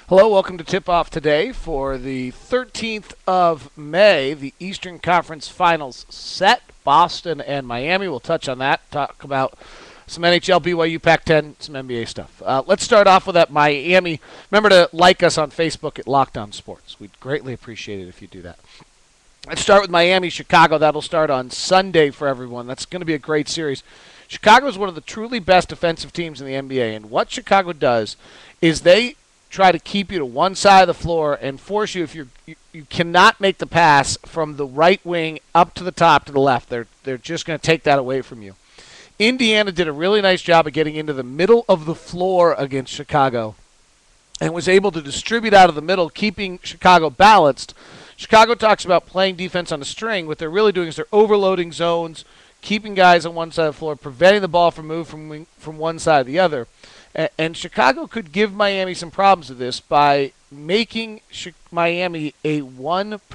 Hello, welcome to Tip Off today for the 13th of May, the Eastern Conference Finals set. Boston and Miami. We'll touch on that, talk about some NHL, BYU, Pac-10, some NBA stuff. Let's start off with that Miami. Remember to like us on Facebook at Lockdown Sports. We'd greatly appreciate it if you do that. Let's start with Miami, Chicago. That'll start on Sunday for everyone. That's going to be a great series. Chicago is one of the truly best defensive teams in the NBA, and what Chicago does is they try to keep you to one side of the floor and force you, if you cannot make the pass from the right wing up to the top to the left. They're just going to take that away from you. Indiana did a really nice job of getting into the middle of the floor against Chicago and was able to distribute out of the middle, keeping Chicago balanced. Chicago talks about playing defense on a string. What they're really doing is they're overloading zones, keeping guys on one side of the floor, preventing the ball from moving from one side to the other. And Chicago could give Miami some problems with this by making Miami a one-on-one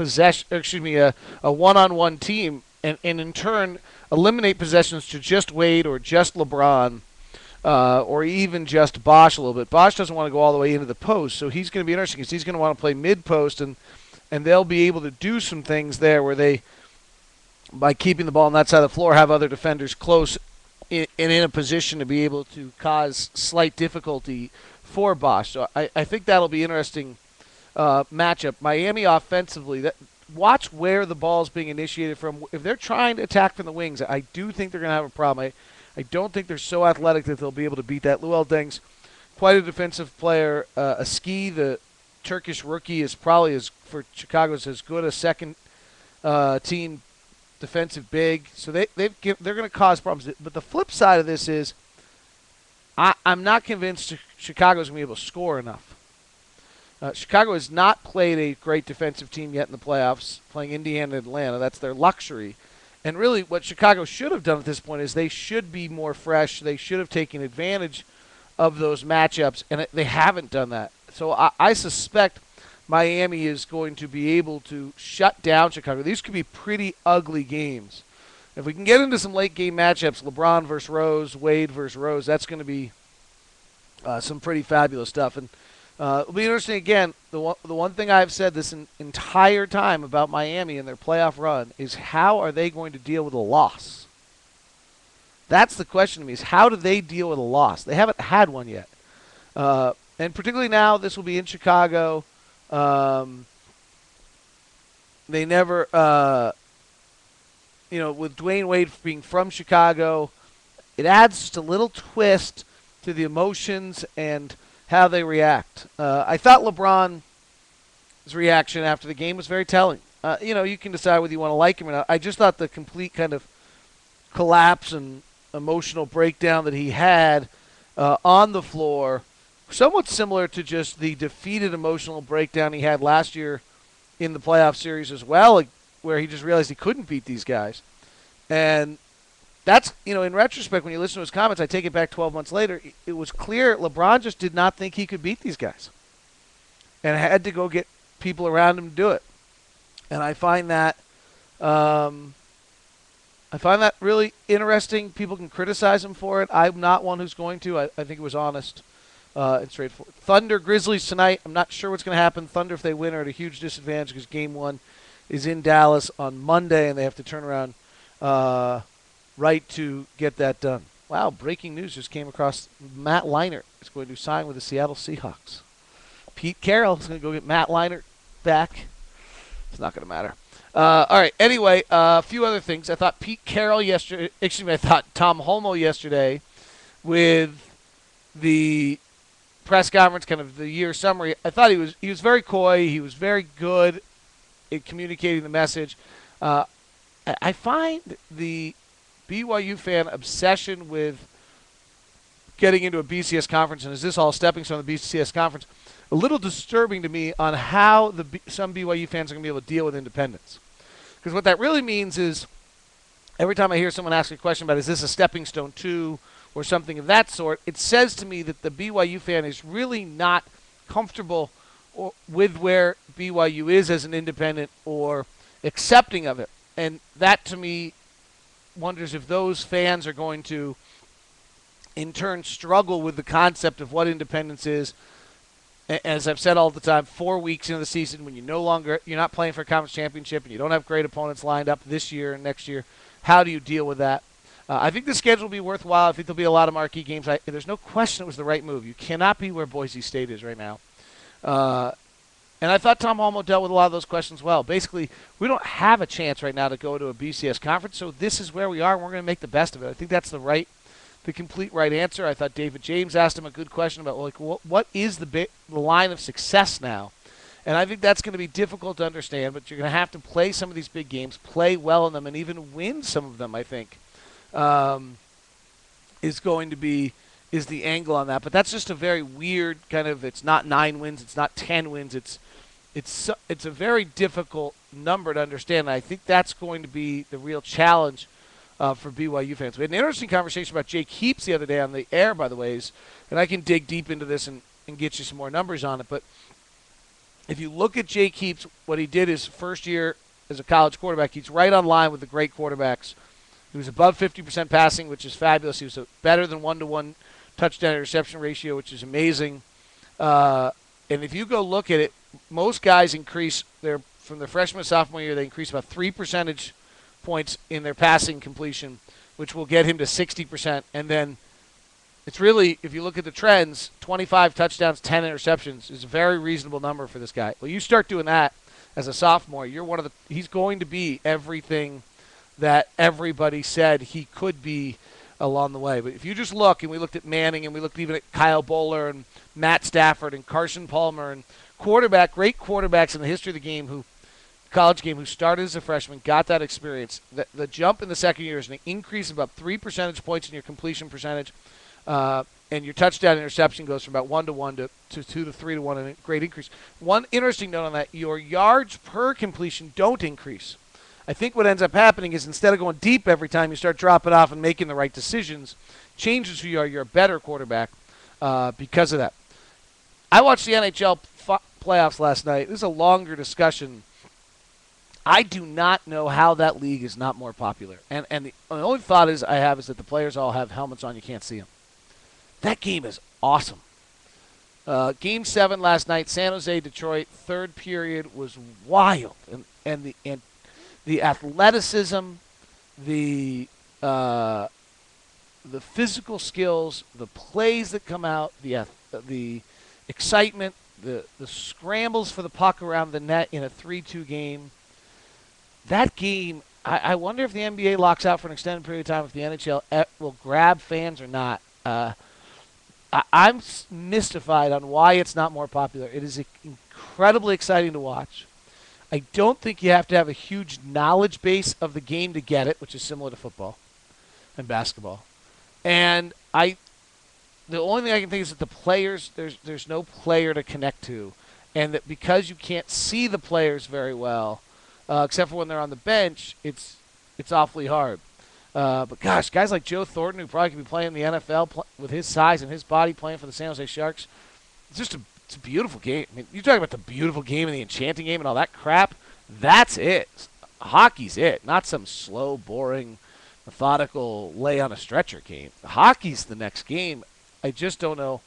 team, and in turn eliminate possessions to just Wade or just LeBron, or even just Bosch a little bit. Bosch doesn't want to go all the way into the post, so he's going to be interesting because he's going to want to play mid-post, and they'll be able to do some things there where they, by keeping the ball on that side of the floor, have other defenders close in a position to be able to cause slight difficulty for Bosch. So I think that'll be an interesting matchup. Miami offensively, watch where the ball's being initiated from. If they're trying to attack from the wings, I do think they're going to have a problem. I don't think they're so athletic that they'll be able to beat that. Luol Deng's quite a defensive player. Aski, the Turkish rookie, is probably, for Chicago, is as good a second team defensive big, so they're going to cause problems. But the flip side of this is I'm not convinced Chicago's going to be able to score enough. Chicago has not played a great defensive team yet in the playoffs, playing Indiana and Atlanta. That's their luxury. And really what Chicago should have done at this point is they should be more fresh. They should have taken advantage of those matchups, and they haven't done that. So I suspect Miami is going to be able to shut down Chicago. These could be pretty ugly games. If we can get into some late game matchups, LeBron versus Rose, Wade versus Rose, that's going to be some pretty fabulous stuff. And it'll be interesting, again, the one thing I've said this entire time about Miami and their playoff run is how are they going to deal with a loss? That's the question to me, is how do they deal with a loss? They haven't had one yet. And particularly now, this will be in Chicago. They never, with Dwayne Wade being from Chicago, it adds just a little twist to the emotions and how they react. I thought LeBron's reaction after the game was very telling. You can decide whether you want to like him or not. I just thought the complete kind of collapse and emotional breakdown that he had on the floor, somewhat similar to just the defeated emotional breakdown he had last year in the playoff series as well, where he just realized he couldn't beat these guys. And that's, in retrospect, when you listen to his comments, I take it back 12 months later, it was clear LeBron just did not think he could beat these guys and had to go get people around him to do it. And I find that really interesting. People can criticize him for it. I'm not one who's going to. I think it was honest. And straightforward. Thunder Grizzlies tonight. I'm not sure what's going to happen. Thunder, if they win, are at a huge disadvantage because Game 1 is in Dallas on Monday, and they have to turn around right to get that done. Wow, breaking news just came across. Matt Leinart is going to sign with the Seattle Seahawks. Pete Carroll is going to go get Matt Leinart back. It's not going to matter. All right, anyway, a few other things. I thought I thought Tom Holmoe yesterday with the press conference, kind of the year summary, I thought he was very coy. He was very good at communicating the message. I find the BYU fan obsession with getting into a BCS conference, and is this all stepping stone of the BCS conference, a little disturbing to me on how some BYU fans are going to be able to deal with independence. Because what that really means is every time I hear someone ask a question about is this a stepping stone to or something of that sort, it says to me that the BYU fan is really not comfortable with where BYU is as an independent or accepting of it. And that, to me, wonders if those fans are going to, in turn, struggle with the concept of what independence is as I've said all the time, 4 weeks into the season when you're not playing for a conference championship and you don't have great opponents lined up this year and next year, how do you deal with that? I think the schedule will be worthwhile. I think there'll be a lot of marquee games. There's no question it was the right move. You cannot be where Boise State is right now. And I thought Tom Holmoe dealt with a lot of those questions well. Basically, we don't have a chance right now to go to a BCS conference, so this is where we are, and we're going to make the best of it. I think that's the complete right answer. I thought David James asked him a good question about what is the line of success now, and I think that's going to be difficult to understand. But you're going to have to play some of these big games, play well in them, and even win some of them. I think is the angle on that. But that's just a very weird kind of. It's not 9 wins. It's not 10 wins. It's a very difficult number to understand. And I think that's going to be the real challenge for BYU fans. We had an interesting conversation about Jake Heaps the other day on the air, by the way, and I can dig deep into this and get you some more numbers on it. But if you look at Jake Heaps, what he did his first year as a college quarterback, he's right on line with the great quarterbacks. He was above 50% passing, which is fabulous. He was better than 1-to-1 touchdown interception ratio, which is amazing. And if you go look at it, most guys increase from their freshman to sophomore year, they increase about 3 percentage points in their passing completion, which will get him to 60%. And then it's really, if you look at the trends, 25 touchdowns, 10 interceptions is a very reasonable number for this guy. Well, you start doing that as a sophomore, he's going to be everything that everybody said he could be along the way. But if you just look, and we looked at Manning, and we looked even at Kyle Bowler and Matt Stafford and Carson Palmer and great quarterbacks in the history of the game college game who started as a freshman, got that experience. The jump in the second year is an increase of about 3 percentage points in your completion percentage, and your touchdown interception goes from about 1-to-1 to 2 to 3-to-1, and a great increase. One interesting note on that, your yards per completion don't increase. I think what ends up happening is instead of going deep every time, you start dropping off and making the right decisions. Changes who you are. You're a better quarterback because of that. I watched the NHL playoffs last night. This is a longer discussion. I do not know how that league is not more popular. And the only thought is that the players all have helmets on. You can't see them. That game is awesome. Game 7 last night, San Jose, Detroit, third period was wild. And the athleticism, the physical skills, the plays that come out, the excitement, the scrambles for the puck around the net in a 3-2 game. That game, I wonder if the NBA locks out for an extended period of time, if the NHL will grab fans or not. I'm mystified on why it's not more popular. It is incredibly exciting to watch. I don't think you have to have a huge knowledge base of the game to get it, which is similar to football and basketball. And the only thing I can think is that the players, there's no player to connect to, and that because you can't see the players very well, except for when they're on the bench, it's awfully hard. But gosh, guys like Joe Thornton, who probably could be playing in the NFL with his size and his body, playing for the San Jose Sharks, it's a beautiful game. I mean, you talk about the beautiful game and the enchanting game and all that crap. That's it. Hockey's it, not some slow, boring, methodical lay on a stretcher game. Hockey's the next game. I just don't know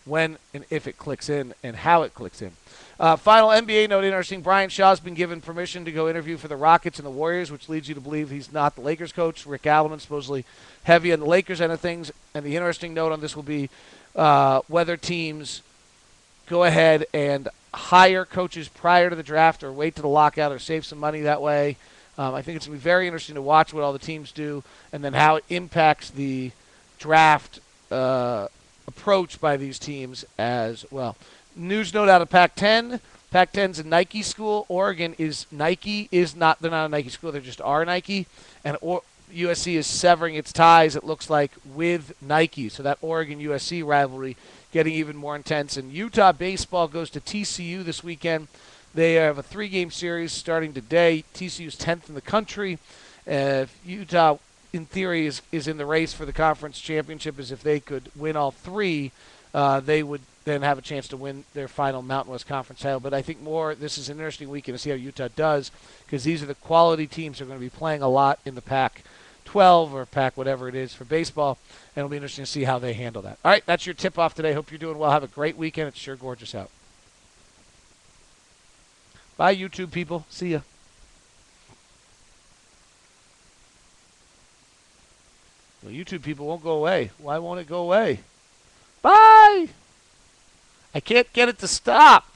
when and if it clicks in and how it clicks in. Final NBA note, interesting. Brian Shaw's been given permission to go interview for the Rockets and the Warriors, which leads you to believe he's not the Lakers coach. Rick Alleman supposedly heavy on the Lakers end of things. And the interesting note on this will be whether teams go ahead and hire coaches prior to the draft or wait to the lockout or save some money that way. I think it's going to be very interesting to watch what all the teams do and then how it impacts the draft approach by these teams as well. News note out of Pac-10. Pac-10's a Nike school. Oregon is Nike. They're not a Nike school. They just are Nike. And USC is severing its ties, it looks like, with Nike. So that Oregon-USC rivalry getting even more intense. And Utah baseball goes to TCU this weekend. They have a 3-game series starting today. TCU's 10th in the country. Utah, in theory, is in the race for the conference championship, as if they could win all 3, they would then have a chance to win their final Mountain West Conference title. But I think this is an interesting weekend to see how Utah does, because these are the quality teams that are going to be playing a lot in the Pac-12 or Pac whatever it is for baseball, and it'll be interesting to see how they handle that. All right, that's your tip-off today. Hope you're doing well. Have a great weekend. It's sure gorgeous out. Bye, YouTube people. See ya. Well, YouTube people won't go away. Why won't it go away? Bye! I can't get it to stop.